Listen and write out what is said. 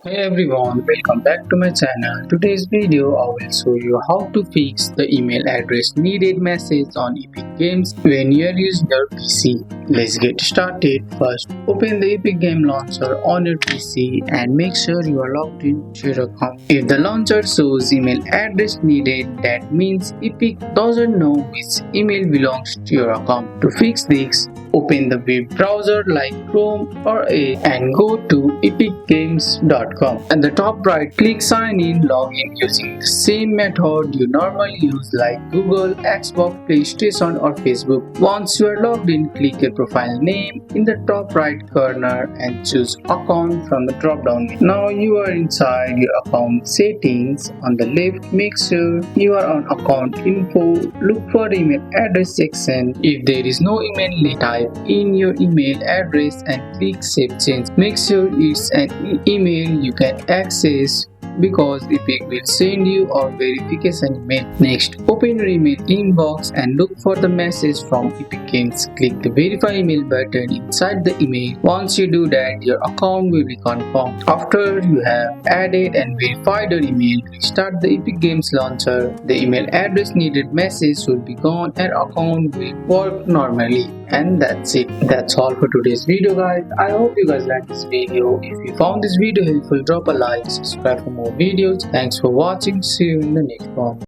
Hey everyone, welcome back to my channel. Today's video I will show you how to fix the email address needed message on Epic Games when you are using your PC. Let's get started. First, open the Epic Game Launcher on your PC and make sure you are logged into your account. If the launcher shows email address needed, that means Epic doesn't know which email belongs to your account. To fix this, open the web browser like Chrome or Edge and go to epicgames.com. At the top right, click sign in, log in using the same method you normally use like Google, Xbox, PlayStation or Facebook. Once you are logged in, click your profile name in the top right corner and choose account from the drop down menu. Now you are inside your account settings. On the left, make sure you are on account info. Look for the email address section. If there is no email, type in your email address and click save change. Make sure it's an email you can access because Epic will send you a verification email. Next, open your email inbox and look for the message from Epic Games. Click the verify email button inside the email. Once you do that, your account will be confirmed. After you have added and verified your email, restart the Epic Games launcher. The email address needed message will be gone and account will work normally. And that's it. That's all for today's video, guys. I hope you guys liked this video. If you found this video helpful, drop a like, subscribe for more videos. Thanks for watching. See you in the next one.